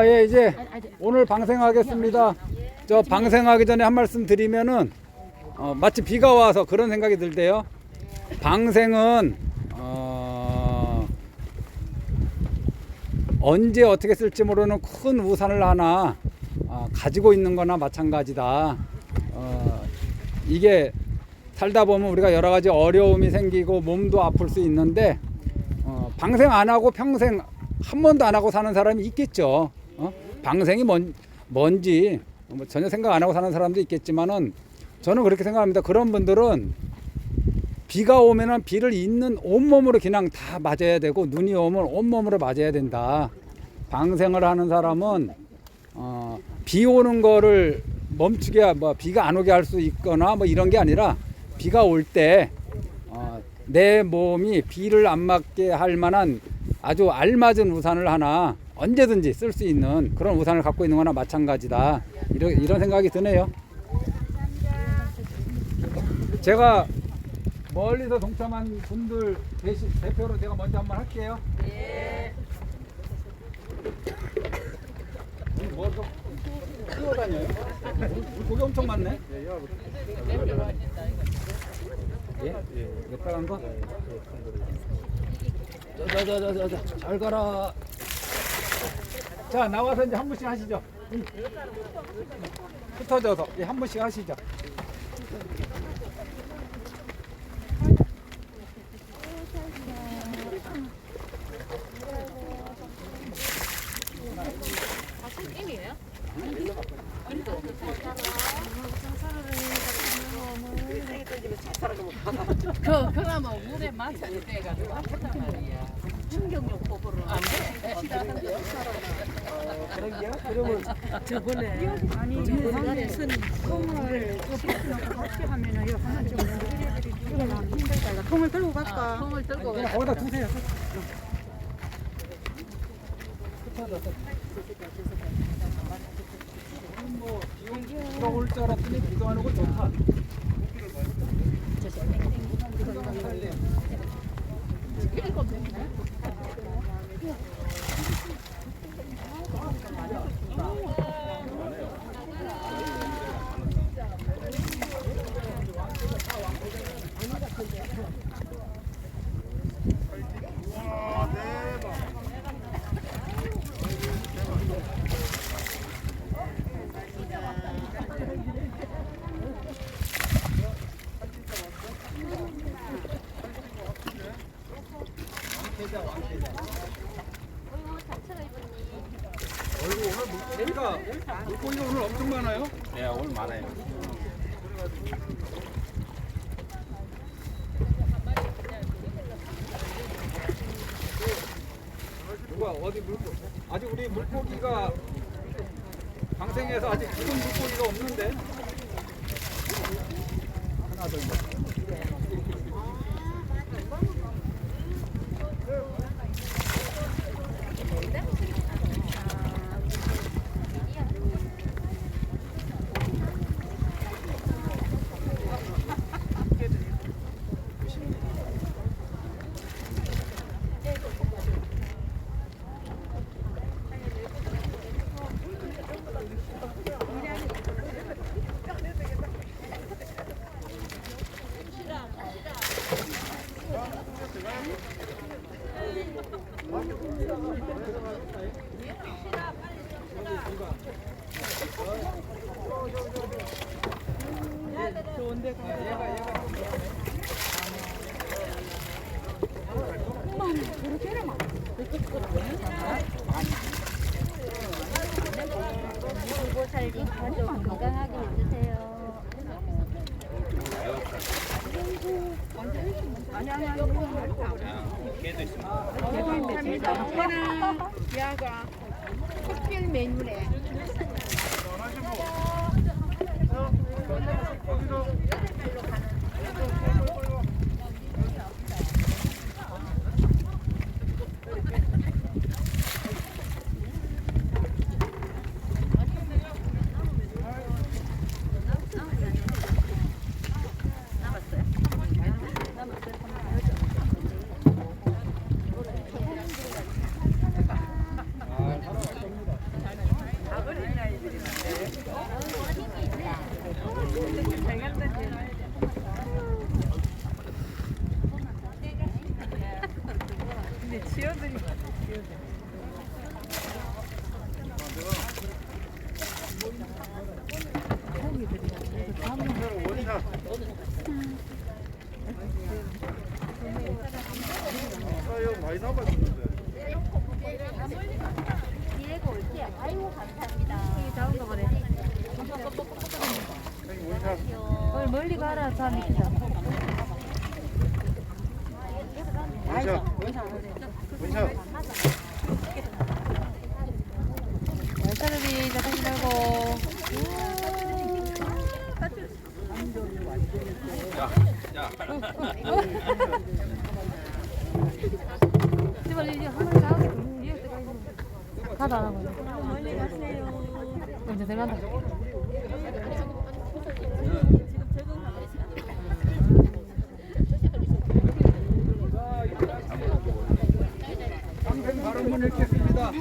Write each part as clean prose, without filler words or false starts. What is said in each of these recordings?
예, 이제 오늘 방생하겠습니다. 저 방생하기 전에 한 말씀 드리면은 마치 비가 와서 그런 생각이 들대요. 방생은 언제 어떻게 쓸지 모르는 큰 우산을 하나 가지고 있는 거나 마찬가지다. 이게 살다 보면 우리가 여러 가지 어려움이 생기고 몸도 아플 수 있는데 방생 안 하고 평생 한 번도 안 하고 사는 사람이 있겠죠. 방생이 뭔지 전혀 생각 안 하고 사는 사람도 있겠지만은 저는 그렇게 생각합니다. 그런 분들은 비가 오면은 비를 있는 온몸으로 그냥 다 맞아야 되고, 눈이 오면 온몸으로 맞아야 된다. 방생을 하는 사람은 비 오는 거를 멈추게, 비가 안 오게 할 수 있거나 이런 게 아니라, 비가 올 때 내 몸이 비를 안 맞게 할 만한 아주 알맞은 우산을 하나 언제든지 쓸 수 있는 그런 우산을 갖고 있는 거나 마찬가지다. 이런 생각이 드네요. 제가 멀리서 동참한 분들 대표로 제가 먼저 한번 할게요. 네. 뭐좀 뛰어다녀요? 물고기 엄청 많네. 예? 몇 빨간 거? 잘 가라. 자, 나와서 이제 한 분씩 하시죠. 흩어져서 한 분씩 하시죠. 그나마 물에 마찰이 돼가지고 아팠단 말이야. 충격력 보고를 안 돼. 그런 게요? 그러면 저번에 저번에 콩을 같이 하면은 요 하나 좀 이거 나 힘들다. 콩을 들고 갈까? 콩을 들고 그냥 거기다 두세요. 비가 올 줄 알았더니 비도 안 오고 좋다. 물고기가 오늘 엄청 많아요? 네, 오늘 많아요. 누가 어디 아직 우리 물고기가 방생해서 아직 죽은 물고기가 없는데. 하나 더 있네. 물고 살림 가족 건강하게 해주세요. 개도 있습니다. 이거는 야가 특별 메뉴래. 깔아 잠이 크다. 말차르비 자타지 말고. 제발 이제 한 마리 나와서 위에 들어가 있는 거. 다도 안 하고. 멀리 가세요. 이제 들어간다. 방생 발언문 읽겠습니다.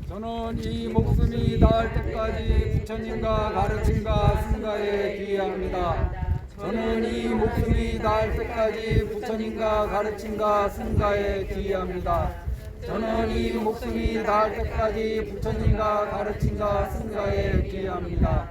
저는 이 목숨이 닿을 때까지 부처님과 가르침과 승가에 귀의합니다. 저는 이 목숨이 닿을 때까지 부처님과 가르침과 승가에 귀의합니다. 저는 이 목숨이 닿을 때까지 부처님과 가르침과 승가에 귀의합니다.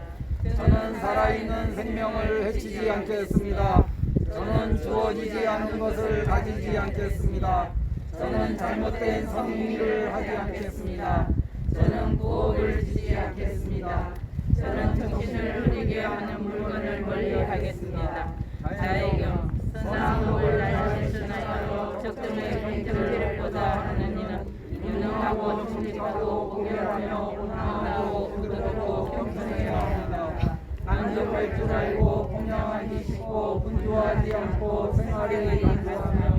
저는 살아있는 생명을 해치지 않겠습니다. 저는 주어지지 않은 것을 가지지 않겠습니다. 저는 잘못된 성의를 하지 않겠습니다. 저는 부업을 지지 않겠습니다. 저는 정신을 흐리게 하는 물건을 멀리하겠습니다. 자애경 선악업을 날 실천하여 적정의 경제를 보다 하는 이는 유능하고 충직하고 공연하며 온화하고 부드럽고 겸손해야 합니다. 만족할 줄 알고 공양하기 쉽고 분주하지 않고 생활이 간소하며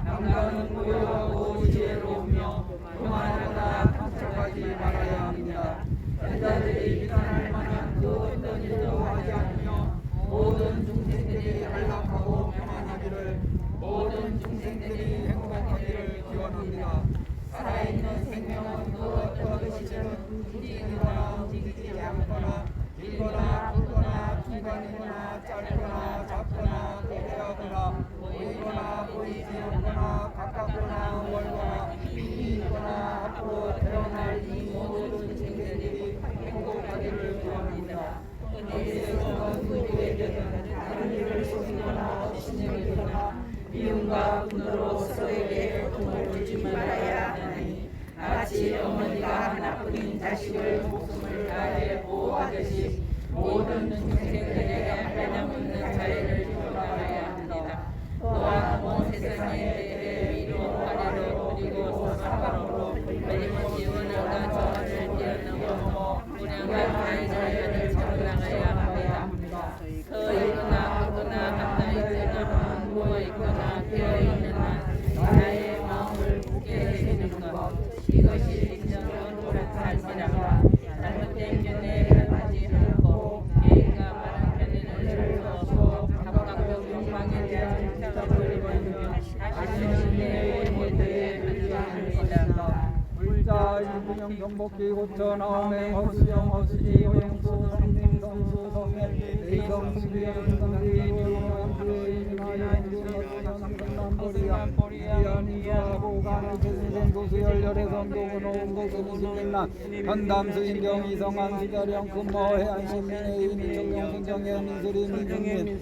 남가는 고요하고 지혜로우며 교만하거나 탐색하지 말아야 합니다. 여자들이 비난할 만한 그 어떤 일도 하지 않으며 모든 중생들이 안락하고 평안하기를 모든 중생들이 행복하기를 기원합니다. 살아있는 생명은 그 어떤 것이든 움직이거나 움직이지 않거나 길거나 굵거나 중간이거나 짧거나 작거나 거대하거나 보이거나 보이지 않거나 가깝거나 멀거나 미리 있거나 앞으로 태어날 이 모든 생들이 행복하기를 기원합니다. 어디에서 누구에게는 다른 일을 속이거나 신념이거나 미움과 분노로 서로에게 고통을 주지 말아야 하나니 마치 어머니가 하나뿐인 자식을 목숨을 다해 보호하듯이 모든 중생들에게 하나님은 자애를 표현하여야 합니다. 또한 온 세상에 대해 위로 아래로 그리고 사방으로 끊임없이 은혜가 저하를 뛰어넘어 무량한 자애를 찾아나가야 합니다. 서 있거나 하거나 앉아 있거나 누워 있거나 되어 있는 한 나의 마음을 굳게 해주는 것 이것이 진정한 옳은 삶이라. 잘못된 견해에 하지 않고 개인과 바른 견해를 살펴서 감각적 욕망에 대한 생각을 버리며 자신의 모두에 안주합니다. 불자 일분영 정복기 고천 아오맹 허수영 허수지 호영수 성님 성수 성행 대성 수비영 성리 오영수의 인하여 남보리야 보간을 제승생 도수열 열애선 도군호음 고수는 신민난 현담수 인경 이성한 수자령 금모 해안 신민의 이민 정경 순정의 민수리 민승민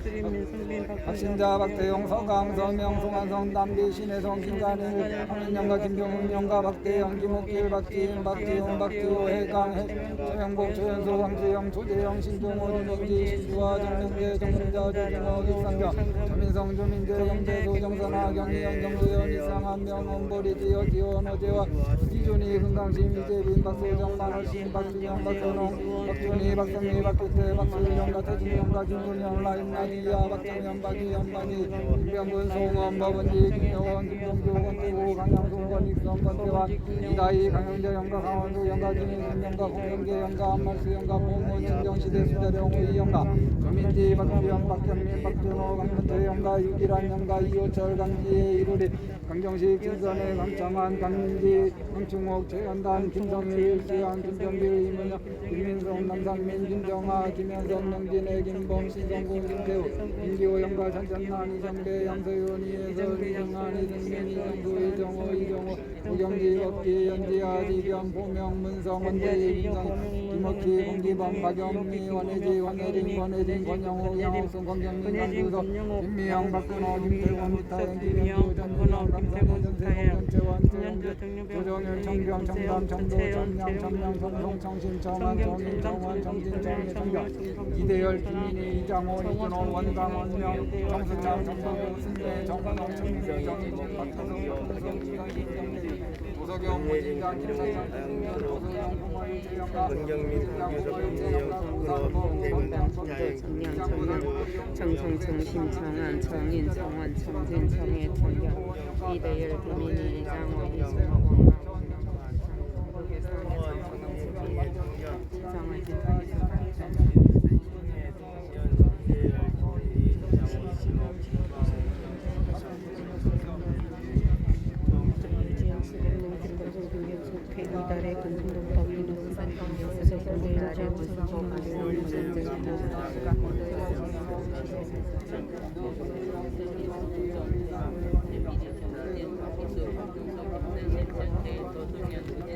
박신자 박태용 서강 서명 송한성 담비 신혜성 김간일 황인영과 김경훈영과 박태영 김옥길 박지인 박지용 박지호 해강 최명복 최연소 황지영 조재영 신종호 윤영지 신주화 정명재 정승자 조준호 김상경 조민성 조민재 영재도 정선아 경희영 정도현 이상한 명원보리 지어 지원 어제와 이준희 금강심 이재빈 박소정 만월신 박준영 박선홍 박준희 박성희 박규태 박수영 가태준영 김군영 라임나디야 박정현 박이현 박이 김병근 송원 법은지 김여원 김종주 권태구 강양송 권익성 권태환 이다희 강영재 영가 강원수 영가 김인순 영가 공영계 영가 안말수 영가 보문 진정시대 수자령 우이 영가 조민지 박주영 박현민 박준호 강문태 영가 유기란 영가 이호철 강지혜 이루리 강정식 김선혜 강창환 강민지 강충옥 최연단 김성일 수양 김정길 이문혁 김민성 남상민 김정아 김현성 명진혜 김범 신성군 김태우 김기호 영가 전천난 이성배 양서윤 이혜선 이승환 이승민 이정수 이정호 이정호 오경지 억기 연지아 지겸 보명 문성 원대희 김성 김옥희 공기범 박영미 원혜지 원혜진 권영호 양옥순 권경민 강주석 김미영 박근호 김건호 김태원 미타연 김현주 전문호 김태곤 전태원 전태원 조정현 정경 정담 정도 정량 정량 정송 정신 정한 정인 정원 정진 정의 정경 이대열 김민희 이장호 이준호 원강 원명 정수창 정성호 승대 정근홍 정민정 정인호 박태성 도석영 모진장 김사장 김현 도석영 부모님 재영가 권경민 국유석 김재영 국으로 대문 자행 정량 정량 정성 정심 정한 정인 정원 정진 정의 정경 이대열 김민희 이장호 이준호 이달의 금동법 이루산 그래서 이달의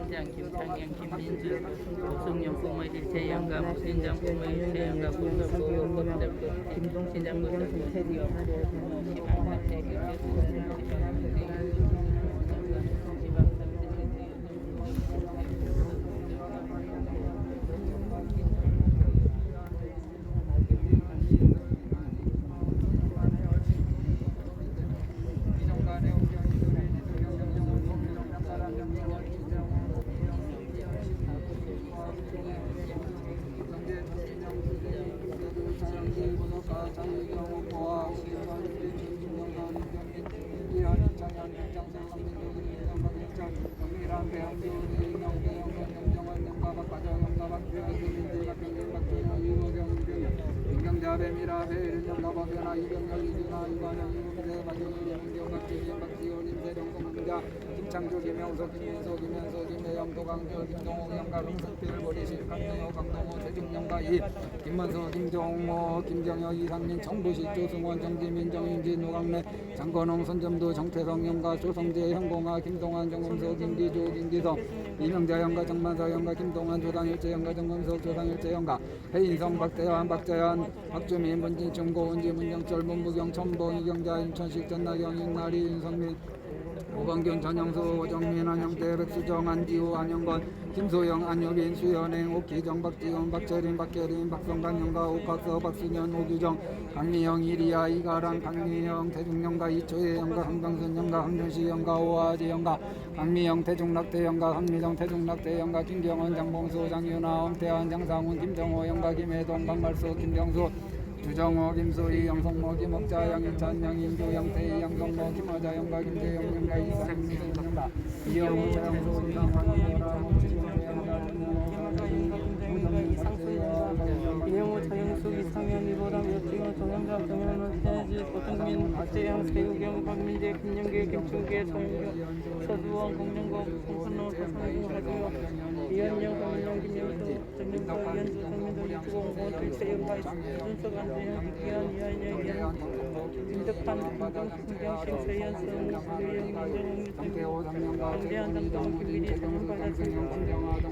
김창현 김민주 도승용 부모일 재영가 무신장 부모일 재영가 부모고 법대표 김동신장 부모일 테디오 자배미라 배일령 나바게나 이병렬 이준하 이관영 이문세 박영희 이문경 박지진 박지원 임세령 공자 김창조 김영석 김민서 김현서 김혜영 도강조 김동호 영가 흥석필 보리실 강명호 강동호 세중영가 이 김만서 김정호 김정여 이상민 정부시 조승원 정지민 정인진 노강래 장건홍 선점도 정태성 영가 조성재 현공아 김동환 정금서 김기조 김기성 이명자 영가 정만서 영가 김동환 조당일제 영가 정금석 조당일제 영가 해인성 박대환 박재환 박주민 문진 중고은지 문정철 문부경 천봉 이경자 인천식 전나경 인나리 윤성민 오광균 전영수 오정민 안영대 백수정 안지호 안영건 김소영 안유빈 수연행 오기정 박지원 박재린 박계린 박성강 영가 오각서 박순현 오규정 강미영 이리야 이가랑 강미영 태중영가 이초혜 영가 황병순 영가 황준시 영가 오아지 영가 강미영 태중락대 영가 강미정 태중락대 영가 김경원 장봉수 장윤아 엄태환 장상훈 김정호 영가 김혜동 강말수 김경수 주정호 김소희 영성모 김옥자 양일찬 양인조 양태희 양성모 김하자 영가 김재영 영가 이상민 영가 이영호 차영수 이상환 이영호 차영수 이상현 이보람 여증호 정영자 정현원 최지 고승민 박재영 세우경 박민재 김영계 김충계 정경 서두원 공명고 송선호 서상중 하지호 이현영 강민영 김영수 정영자 이현수 정민도 유주공 오들채영가 이준석 안재현 김기현 이한영 이한 김덕환 김정수 김경식 세현승 수영 민정웅 강재한 장동 김미리 정은바다 정영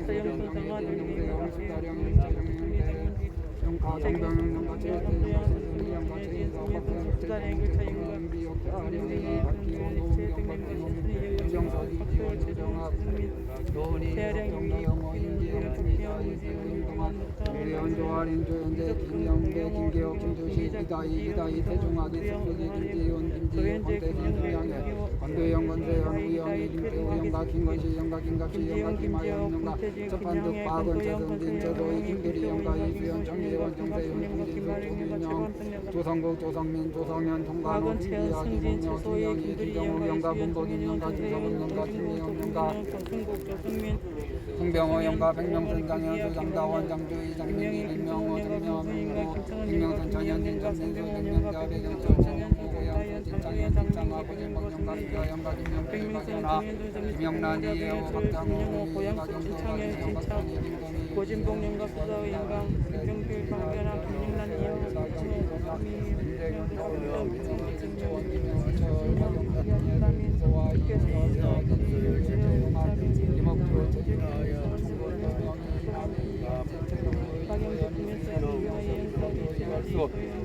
서영수 정화준 이경수 영가 정병 영가 제대 영가 조아린 조현대 김영대 김계호 김조시 이다이 태중학이 석석이 김지훈 김지훈 권태진 김양해 권도영 권세현 우영희 김태우 영가 김건시 영가 김갑시 영가 김하영 영가 첫판득 박은 최성진 최도희 김규리 영가 이수연 정혜원 정세윤 김진수 조민영 조성국 조성민 조성현 통관호 김기아 김웅영 김영희 김정우 영가 문복인 영가 김성훈 영가 김미영 영가 홍병호 영가 백명선 장현수 장다원 장주희 장민희 김명호 정명민고 김명선 전현진 전민수 백명자 백영철 정영구 진창현 진창아 고진박 영가 수자 영가 김명필 박연아 김영란 이혜호 박장호 박영수 박진영 김동희 고진봉 영가 수자의 영감 김병필 박연아 김영란 이혜호 박진호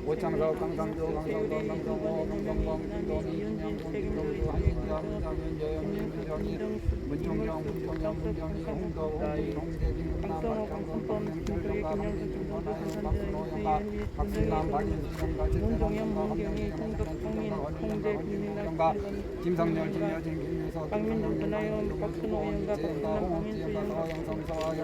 오창석 강상조 강성동 강성호 강성호 김성범 김동희 김영준 김동수 한신자 문장현 여영민 문정희 문종경 문종현 문정희 홍도 홍진 홍대 김문남 박정선 박명철 영가 박민준 권하영 박순호 영가 박순남 박인수 영가 최태남 영가 황경희 영가 김성열 김여진 김유석 박민준 전하영 박순호 영가 이재영가 홍옥지 영가 서영성 서하영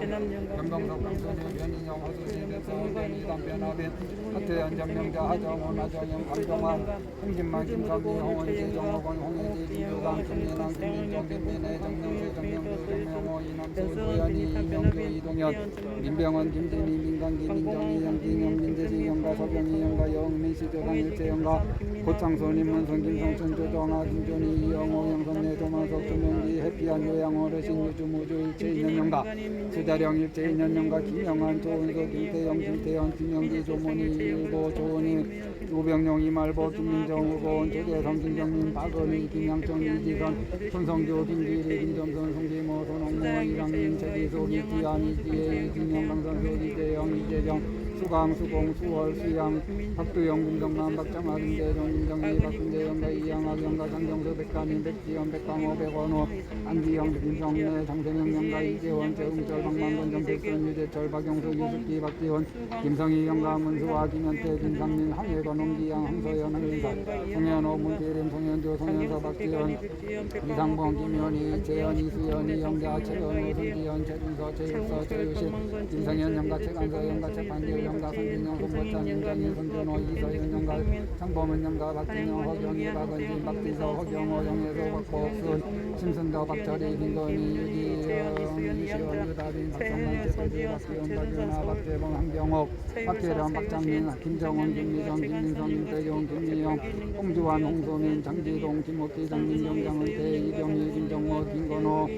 변병석 박선일 변인영 허수진 백성훈 이단 변화빈 하태현 정명자 하정원 하정영 강동환 홍진만 김선미 홍원지 정호건 홍혜지 김유강 김민환 김민정 김민혜 정명세 정명수 정명호 이남수 조현희 이명규 이동현 민병헌 김진희 민강기 민정희 양진영 민재지 영가 서병희 영가 영민 시조당 일제영가 고창손 임문선 김성춘 조정아 김준희 이영호 영선내 조만석 조명기 해피한 요양 어르신 유주무주 일제 인연영가 수자령 일제 인연영가 김영환 조은석 김태영 김태현 김영기 조문희 일보 조은희 우병용 이말보 김민정 후보원 조계성 김정민 박은희 김양정 이지선 손성조 김기리 김정선 송기모 손홍모 이랑민 최기소 이기안 이지혜 이진영 강선수 이재영 이재정 수강 수공 수월 수양 박두영 김정남 박정아 김대중 김정희 박근재영가 이양학 영가 장정수 백간인 백지연 백강호 백원호 안기영 김성래 장세명 영가 이재원 최웅철 박만건 정필순 유재철 박영수 유숙기 박지원 김성희 영가 문수와 김현태 김상민 황혜건 홍기양 황서연 황인사 송현호 문태림 송현조 송현서 박지원 이상봉 김현희 재현 이수연 이영자 최현우 손지연 최준서 최육서 최유식 김성현 영가 최간서 영가 최판길 영가 손진영 손보찬 윤정인 손준호 이서연 영가 장범은 영가 박진영 허경희 박은진 박지서 허경호 영예서 박복순 심순도 박철희 김건희 유기영 유시원 유다빈 박성만 최태주 박지원 박윤아 박재범 한경옥 박재련 박장민 김정원 김미정 김민성 김태경 김미영 홍주환 홍소민 장지동 김옥기 장민경 장은태 이경희 김정모 김건호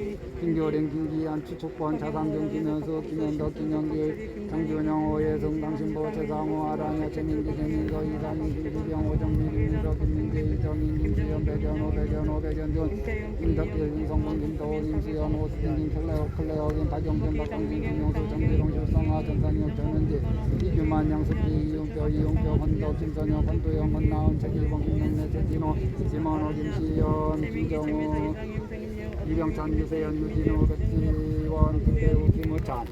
김교림 김기한 추축권 자상경 김현수 김현덕 김영길 장준영 오예성 강신보 최상호 아라냐 최민기 최민서 이상인 김기병 오정민 김민석 김민재 이정인 김수현 백연호 백연호 백연준 김덕길 김성봉 김도호 김수현 오수진 김클레오 클레오 김박영준 박광진 김용수 정재동 실성아 전상혁 전현지 이규만 양수기 이용표 이용표 헌덕 김선영 헌도영 헌나은 최길봉 김영래 최진호 김원호 김시연 김정우 이병찬 유세현 유진호 백지원 김대우 김우찬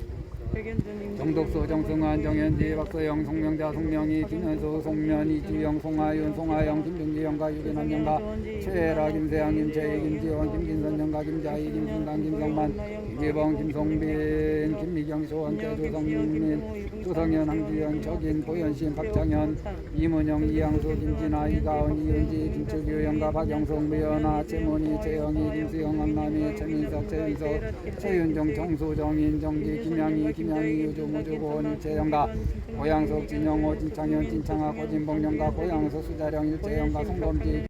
정독수 정승환 정현지 박서영 송명자 송명희 김현수 송면 이주영 송하윤 송하영 김준기 영가 유기남 영가 최애라 김세양 김채희 김지원 김진선 영가 김자희 김순당 김성만 김기봉 김송빈 김미경 소원태 조성민 조성현 황지연 적인 고현신 박장현 이문영 이양수 김진아 이가은 이은지 김철규 영가 박영성 미연아 최문희 최영희 김수영 한남희 최민석 최윤석 최윤정 정수정인 정기 김양희 김양희 유주무주고 일제영가 고양석 진영호 진창현 진창아 고진봉 영가 고양석 수자령 일제영가 송범지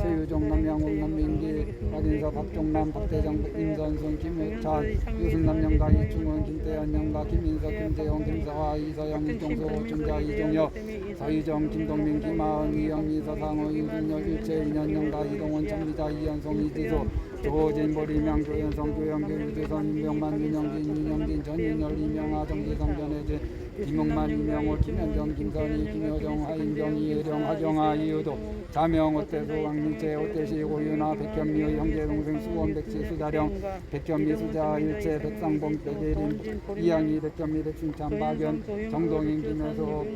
최유정 남양훈 남민기 박인서 박종남 박대정 임선순 김우찬 유승남 영가 이충원 김태현 영가 김인석 김재용 김서화 이서영 이종수 오춘자 이종혁 서희정 김동민 김하은 이영희 서상호 윤순열 일체인현 영가 이동원 장미자 이현송 이지소 조진 보리명 조현성 조영규 유재선 임병만 윤영진 윤영진 전윤열 이명하 정지성 전혜진 김용만 이명호 김현정 김선희 김효정 하인경 이혜령 하경아 이효도 자명 오태수 왕민채 오태시 고윤아 백현미 형제동생 수원 백시 수자령 백현미 수자 일체 백상봉 백예린 이양희 백현미 백순찬 박연 정동인 김효소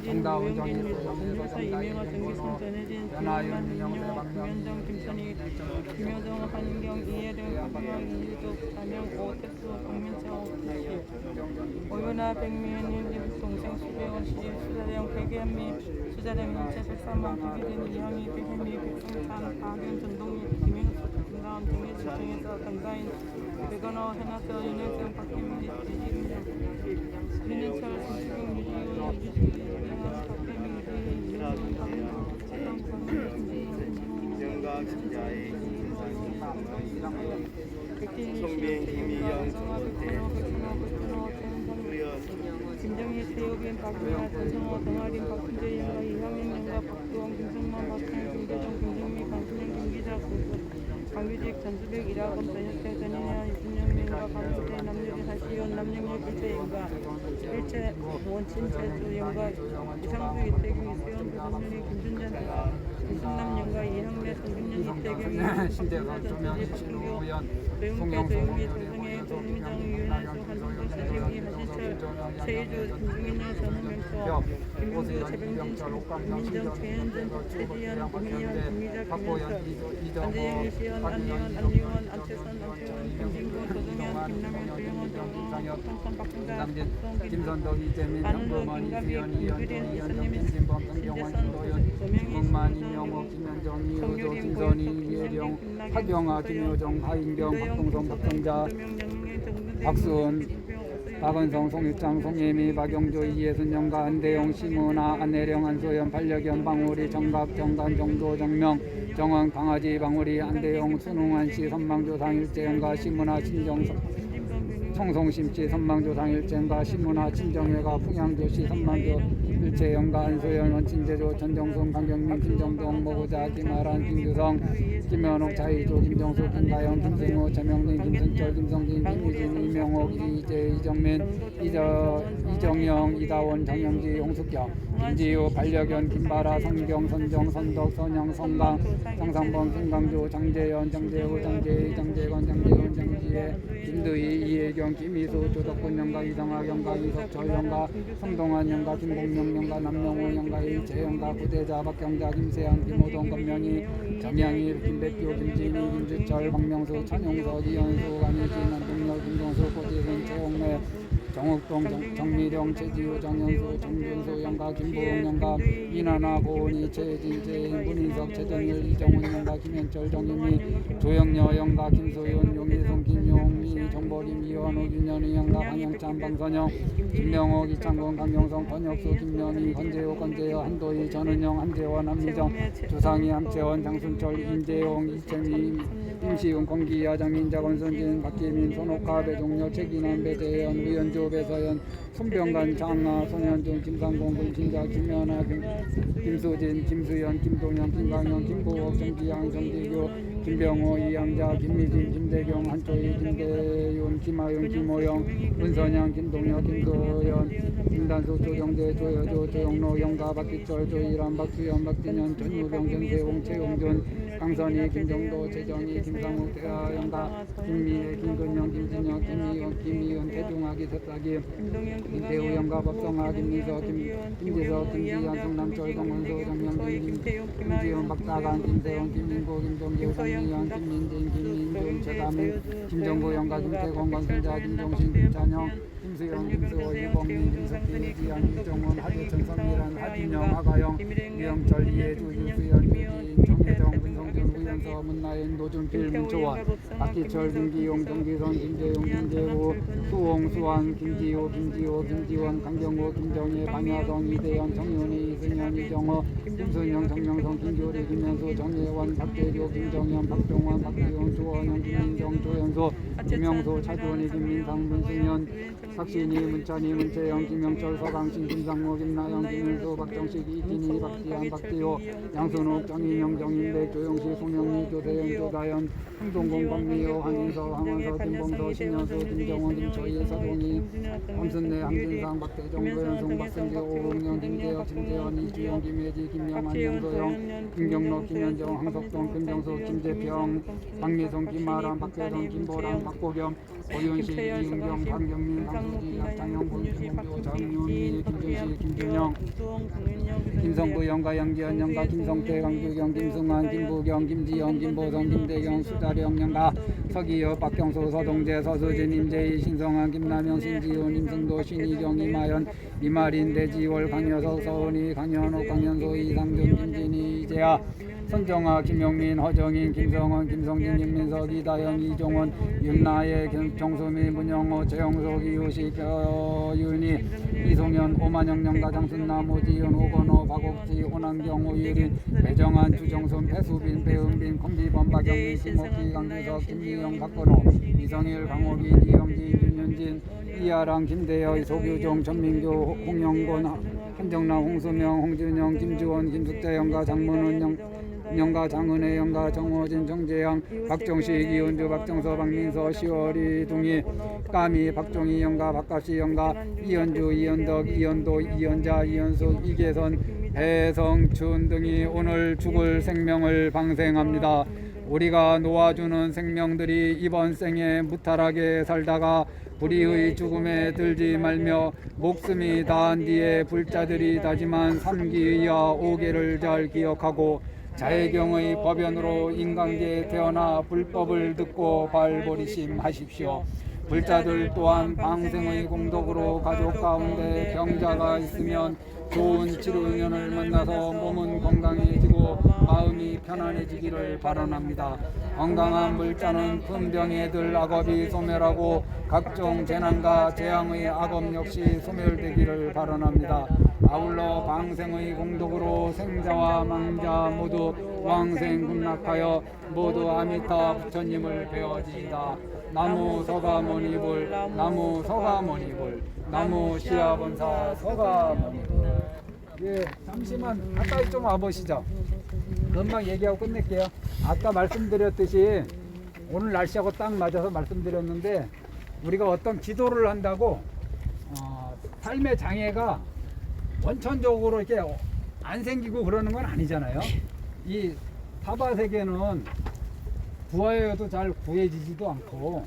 정다운 정희수 정혜서 정다인 김건호 연하윤 민영세 박명희 김선희 김효정 한경 이혜령 박명 이유도 자명 오태수 박민채 오태시 오윤아 백미연 동생 수배원 시집 수자령 백현미 수자령 일체 백삼봉 백예린 이양희 백현미 백승찬 박연 전동희 김영수 김다운 정혜수 정혜서 정다인 백언호 해나서 윤혜정 박혜미 지지금 윤현철 김수경 유지우 유지수 유명한 박혜미 유지 윤혜정 박민호 김정각 진자의 송빈 김희경 김혜린, 박미아, 전성호, 동아린, 박준재 영가, 이상현 영가, 박두원, 김성만, 박찬, 김대정, 김정미, 강순영, 김기자, 강유직, 전수백, 이라건, 전혁태, 전인현, 이순영 영가, 강수태, 남유리, 하시온, 남영혁, 일체 영가, 일체 원친, 제주 영가, 이상수, 이태규, 이수연, 조성윤이, 김준전, 이승남 영가, 이형래, 성균영, 이태경, 신대강 조명 신우 의원 송영수 조용희, 조성혜, 조민정, 유연수, 한동도, 세정희, 하신철, 최희주, 김중인영, 전우명수, 김용수, 최병진, 민정, 최현준, 최지연, 김희연, 김미자, 김현석, 안재영, 이시연, 안예원, 안리원, 안채선, 안태원, 김진구, 조동현, 김남현, 조영원, 정원, 박동선, 박승자, 김선덕, 이재민, 정범원, 이수연, 이현준, 이현정, 김진범, 성경원, 김도현, 김흥만, 이명호, 김현정, 이효조, 김선희, 이혜령, 하경아, 김효정, 하인경, 박동성, 박정자, 박수은, 박은성, 송유창, 송예미, 박영조, 이예순, 영가, 안대용, 심은아, 안혜령, 안소연, 반려견, 방울이, 정각, 정간, 정도, 정명, 정원, 강아지, 방울이, 안대용, 순웅한씨, 선망조, 상일제, 영가, 심은아, 신정, 청송심씨, 선망조, 상일제가, 심은아, 친정회가, 풍양조씨, 선망조, 일체, 영가, 안소연, 원친제조, 전정순, 강경민, 김정동, 모고자, 김아란, 김규성, 김현옥, 자이조, 김정수, 김가영, 김승우, 최명린, 김순철, 김성진, 김유진, 이명옥, 이재, 이정민, 이정영, 이다원, 정영지, 홍숙경, 김지우, 반려견, 김바라, 성경, 선정, 선덕, 선영, 성강, 장상범, 김강조, 장재현, 장재호, 장재희, 장재건, 장재훈, 장지혜, 김두희, 이혜경, 김희수, 조덕군 영가, 이성학 영가, 이석철 영가, 성동환 영가, 김봉명 영가, 남명호 영가, 일채영가, 부대자, 박경자, 김세한, 김호동, 건명희, 정양일, 김백규, 김진희, 김주철, 박명수, 천용석, 이현수, 안희진, 안동열, 김종수, 고지순, 최홍래, 정욱동, 정미령, 최지우, 정현수, 정준수 영가, 김보웅 영가, 이나나, 고은희, 최진, 최인, 문인석, 최정일, 이정훈 영가, 김현철, 정인미, 조영여 영가, 김소윤, 용희성, 김용미, 정보림, 이현우, 윤현희 영가, 방영찬, 방선영, 김명옥, 이창건, 강영성, 권혁수, 김명희, 권재호, 권재여, 한도희, 전은영, 한재원, 한미정, 주상희, 함채원, 장순철, 임재용, 이채미, 임시훈, 권기야, 장민자, 권순진, 박기민, 손옥하, 배종렬, 최기남, 배재현, 우연조, 배서연, 손병관, 장아, 손현준, 김상공, 김신자, 김연아, 김수진, 김수연, 김동현, 김강현, 김보옥, 정기양, 정기규, 김병호, 이양자, 김미진, 김대경, 한초희, 김대윤, 김하윤, 김호영, 은선양, 김동혁, 김도연, 김단수, 조경재, 조여조, 조영로, 영가, 박기철, 조이람, 박수현, 박진현, 전유병, 전세홍, 최용준, 강선희, 김정도, 최정희, 김상욱, 대하, 영가, 김미애, 김근영, 김진혁, 김희은, 태중아, 기석사기, 김태우, 영가, 법성아, 김민석, 김지석, 김지현, 성남철, 정원수, 정명진, 김지현, 박사관, 김세원, 김민구, 김종규, 김미연, 김민진, 김민준, 최다민, 김정구, 영가, 김태권, 권순자, 김종신, 김찬영, 김수영, 김수호, 이범민, 김석기, 이지현, 이정원, 하재천, 성미란, 하진영, 하가영, 이영철, 이혜주, 유수연, 유진, 정혜정, 문성준, 우연서, 문나인, 노준필, 문초원, 박기철, 김기용, 정기선, 김재용, 김재호, 수홍, 수환, 김지호, 김지원, 강경호, 김정혜, 방야성, 이대현, 정윤희, 이승현, 이정호, 김순영, 정명성, 김교리, 김현수, 정예원, 박대조, 김정현, 박종원, 박기용, 조원영, 김민정, 조현수, 김영수, 차주원이, 김민상, 문승현, 박신희, 문찬희, 문채영, 김영철, 서강신, 김상무, 김나영, 김윤수, 박정식, 이진희, 박지한, 박지호, 양순욱, 정인영, 정인백, 조영식, 송영희, 조세현, 조다현, 황동공, 박미호, 황인서, 황원서, 김봉서, 신현수, 김정원, 김초희, 서동희, 함순내, 황진상, 박대정, 노현승, 박승재, 오흥영, 김재혁, 김재현, 이주영, 김혜지, 김영환, 김소영, 김경록, 김현정, 황석동, 김정수, 김재평, 박미성, 김아람, 박대성, 김보람, 박고겸, 오윤식, 이은경, 강경민, 강수지, 박장영, 김봉조, 장윤미, 김준식, 김준영, 김성부, 영가, 양지현, 영가, 김성태, 강규경, 김승환, 김부경, 김지영, 김보성, 김대경, 수자령, 영가, 서기엽, 박경수, 서동재, 서수진, 임재희, 신성환, 김남영, 신지훈, 임승도, 신희경, 이마연, 이마린, 대지월, 강여석, 서은희, 강현옥, 강현소, 이상준, 김진희, 이재하, 선정아, 김용민, 허정인, 김성원, 김성진, 김민석, 이다영, 이종원, 윤나혜, 정수미, 문영호, 최영석, 이효식, 윤희, 이송현, 오만영, 영가, 장순남, 오지윤, 오건호, 박옥지, 오남경, 오유린, 배정환, 주정순, 배수빈, 배은빈, 콤비범, 박영민, 김옥기, 강규석, 김미영, 박건호, 이성일, 강호빈, 이영진, 윤현진, 이하랑, 김대여, 소규종, 전민규, 홍영곤, 한정남, 홍수명, 홍준영, 김주원, 김숙자 영가, 장문은 영가, 장은혜 영가, 정호진, 정재영, 박정식, 이은주, 박정서, 박민서, 시월이, 둥이, 까미, 박종희 영가, 박갑시 영가, 이현주, 이현덕, 이현도, 이현자, 이현숙, 이계선, 배성춘 등이 오늘 죽을 생명을 방생합니다. 우리가 놓아주는 생명들이 이번 생에 무탈하게 살다가 불의의 죽음에 들지 말며 목숨이 다한 뒤에 불자들이 다짐한 3기와 5계를 잘 기억하고 자해경의 법연으로 인간계에 태어나 불법을 듣고 발버리심하십시오. 불자들 또한 방생의 공덕으로 가족 가운데 병자가 있으면 좋은 치료 인연을 만나서 몸은 건강해지고 마음이 편안해지기를 바라납니다. 건강한 물자는 큰 병에 들 악업이 소멸하고 각종 재난과 재앙의 악업 역시 소멸되기를 바라납니다. 아울러 방생의 공덕으로 생자와 망자 모두 왕생군락하여 모두 아미타 부처님을 배워지이다. 나무 서가모니불, 나무 서가모니불, 나무 시아본사 서가모니불. 예, 잠시만 가까이 좀 와보시죠. 금방 얘기하고 끝낼게요. 아까 말씀드렸듯이 오늘 날씨하고 딱 맞아서 말씀드렸는데 우리가 어떤 기도를 한다고 삶의 장애가 원천적으로 이렇게 안 생기고 그러는 건 아니잖아요. 이 사바세계는 구하여도 잘 구해지지도 않고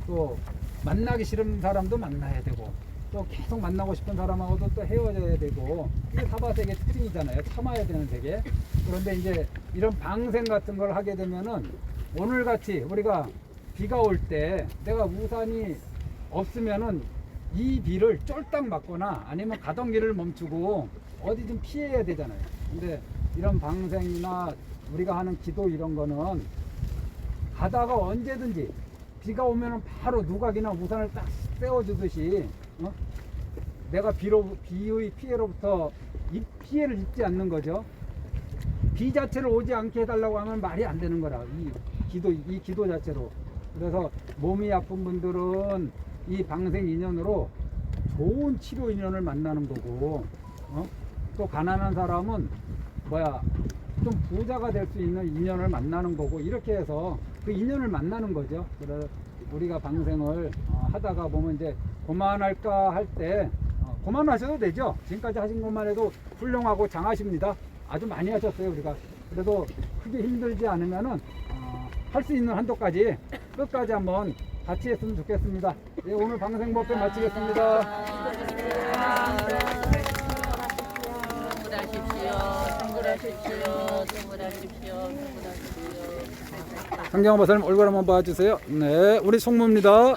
또 만나기 싫은 사람도 만나야 되고 또 계속 만나고 싶은 사람하고도 또 헤어져야 되고 이게 사바세계 특징이잖아요. 참아야 되는 세계. 그런데 이제 이런 방생 같은 걸 하게 되면은 오늘같이 우리가 비가 올 때 내가 우산이 없으면은 이 비를 쫄딱 맞거나 아니면 가던 길을 멈추고 어디 좀 피해야 되잖아요. 근데 이런 방생이나 우리가 하는 기도 이런 거는 가다가 언제든지 비가 오면은 바로 누각이나 우산을 딱 세워주듯이 내가 비의 피해로부터 피해를 입지 않는 거죠. 비 자체를 오지 않게 해달라고 하면 말이 안 되는 거라. 이 기도 자체로. 그래서 몸이 아픈 분들은 이 방생 인연으로 좋은 치료 인연을 만나는 거고, 또 가난한 사람은 좀 부자가 될 수 있는 인연을 만나는 거고, 이렇게 해서 그 인연을 만나는 거죠. 그래서 우리가 방생을 하다가 보면 이제 고만할까 할 때 고만하셔도 되죠. 지금까지 하신 것만 해도 훌륭하고 장하십니다. 아주 많이 하셨어요. 우리가 그래도 크게 힘들지 않으면은 할 수 있는 한도까지 끝까지 한번 같이 했으면 좋겠습니다. 네, 오늘 방생법회 마치겠습니다. 성경화 박사님 얼굴 한번 봐주세요. 네, 우리 송무입니다.